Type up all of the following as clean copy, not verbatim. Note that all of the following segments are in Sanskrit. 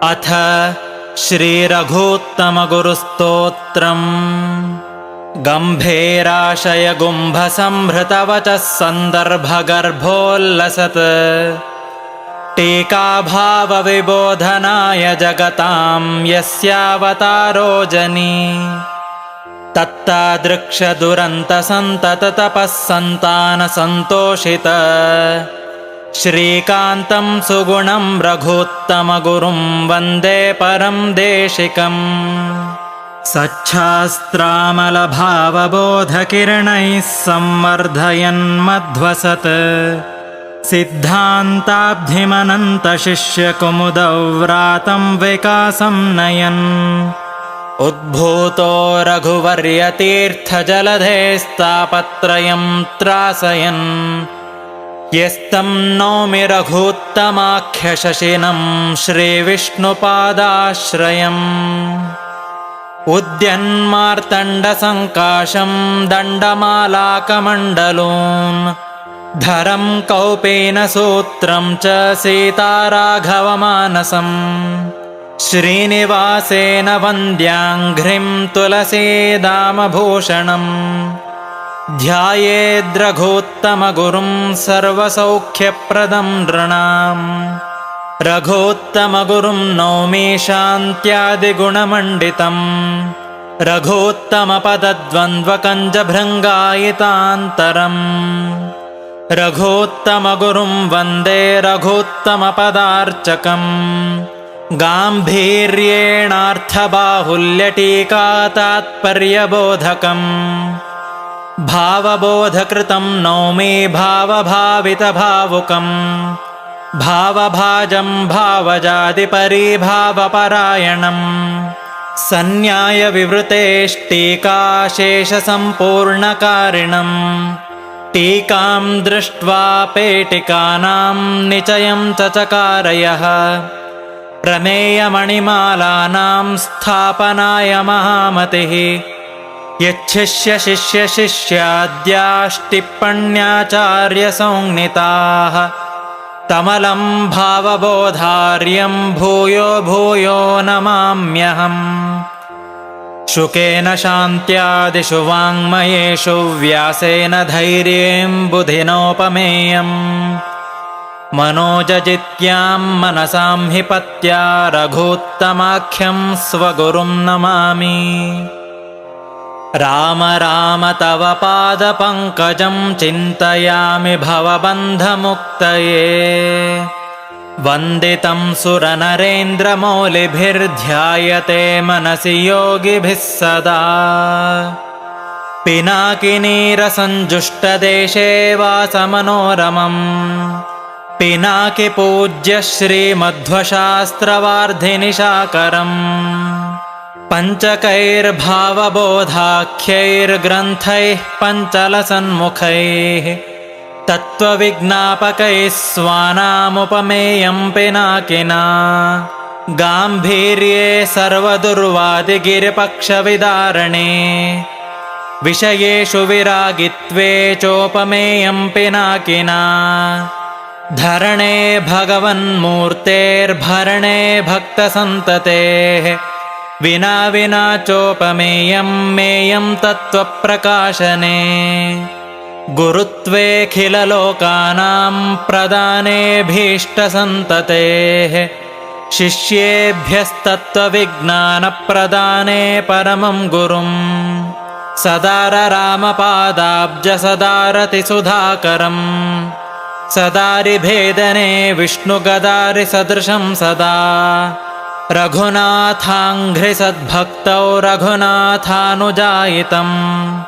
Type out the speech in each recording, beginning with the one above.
अथ श्रीरघूत्तमगुरुस्तोत्रम्। गम्भीराशयगुम्भसंहृतवचः सन्दर्भगर्भोल्लसत् टीकाभावविबोधनाय जगतां यस्यावतारो जनी। तत्तादृक्षदुरन्तसन्तततपः सन्तानसन्तोषित श्रीकान्तं सुगुणं रघूत्तमगुरुं वन्दे परं देशिकम्। सच्छास्त्रामलभावबोधकिरणैः संवर्धयन्मध्वसत् सिद्धान्ताब्धिमनन्तशिष्यकुमुदौ व्रातं विकासं नयन्। उद्भूतो रघुवर्यतीर्थजलधेस्तापत्रयं त्रासयन् यस्तं नौमि रघूत्तमाख्यशशिनं श्रीविष्णुपादाश्रयम्। उद्यन्मार्तण्डसङ्काशं दण्डमालाकमण्डलून् धरं कौपेनसूत्रं च सीताराघवमानसम्। श्रीनिवासेन वन्द्याङ्घ्रिं तुलसीदामभूषणम् ध्यायेद्रघूत्तमगुरुं सर्वसौख्यप्रदं नृणाम्। रघूत्तमगुरुं नौमि शान्त्यादिगुणमण्डितम् रघूत्तमपदद्वन्द्वकञ्जभृङ्गायितान्तरम्। रघूत्तमगुरुं वन्दे रघूत्तमपदार्चकम् गाम्भीर्येणार्थबाहुल्यटीकातात्पर्यबोधकम्। भावबोधकृतं नौमि भावभावितभावुकम् भावभाजं भावजातिपरीभावपरायणम्। सन्न्यायविवृतेष्टीकाशेषसम्पूर्णकारिणम् टीकां दृष्ट्वा पेटिकानां निचयं चचकारयः। प्रमेयमणिमालानां स्थापनाय महामतिः यच्छिष्यशिष्यशिष्याद्याष्टिप्पण्याचार्यसंज्ञिताः तमलं भावबोधार्यं भूयो भूयो नमाम्यहम्। शुकेन शान्त्यादिषु वाङ्मयेषु व्यासेन धैर्येण बुधिनोपमेयम्। मनोजजित्यां मनसां हि पत्या रघूत्तमाख्यं स्वगुरुं नमामि। राम राम तव पादपङ्कजं चिन्तयामि भवबन्धमुक्तये। वन्दितं सुरनरेन्द्रमौलिभिर्ध्यायते मनसि योगिभिः सदा। पिनाकिनीरसञ्जुष्टदेशे वासमनोरमम् पिनाकिपूज्य श्रीमध्वशास्त्रवार्धिनिशाकरम्। पञ्चकैर्भावबोधाख्यैर्ग्रन्थैः पञ्चलसन्मुखैः तत्त्वविज्ञापकैः स्वानामुपमेयं पिनाकिना। गाम्भीर्ये सर्वदुर्वादिगिरिपक्षविदारणे विषयेषु विरागित्वे चोपमेयं पिनाकिना। धरणे भगवन्मूर्तेर्भरणे भक्तसन्ततेः विना विना चोपमेयं मेयं तत्त्वप्रकाशने। गुरुत्वेऽखिललोकानां प्रदानेऽभीष्टसन्ततेः शिष्येभ्यस्तत्त्वविज्ञानप्रदाने परमं गुरुम्। सदाररामपादाब्जसदारतिसुधाकरम् सदारिभेदने विष्णुगदारिसदृशं सदा। रघुनाथाङ्घ्रिसद्भक्तौ रघुनाथानुजायितम्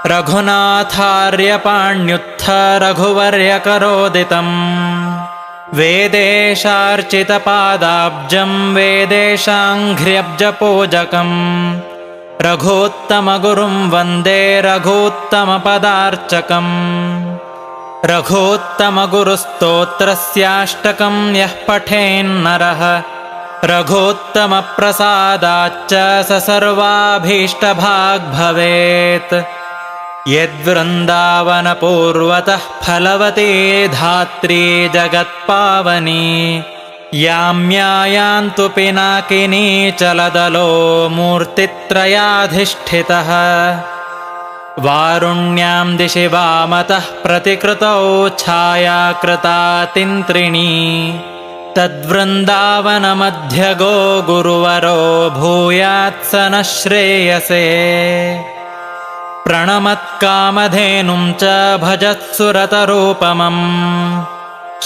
रघुनाथार्यपाण्युत्थ रघुवर्यकरोदितम्। वेदेशार्चितपादाब्जं वेदेशाङ्घ्र्यब्जपूजकम् रघूत्तमगुरुं वन्दे रघूत्तमपदार्चकम्। रघूत्तमगुरुस्तोत्रस्याष्टकं यः पठेन्नरः रघूत्तमप्रसादाच्च स सर्वाभीष्टभाग् भवेत्। यद्वृन्दावनपूर्वतः फलवती धात्री जगत्पावनी याम्यायान्तु पिनाकिनी चलदलो मूर्तित्रयाधिष्ठितः वारुण्यां दिशि वामतः प्रतिकृतौ छायाकृता तिन्त्रिणी तद्वृन्दावनमध्यगो गुरुवरो भूयात्स नः श्रेयसे प्रणमत्कामधेनुं च भजत्सुरतरूपमम्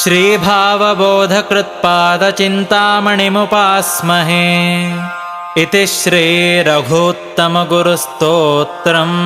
श्रीभावबोधकृत्पादचिन्तामणिमुपास्महे इति श्रीरघूत्तमगुरुस्तोत्रम्।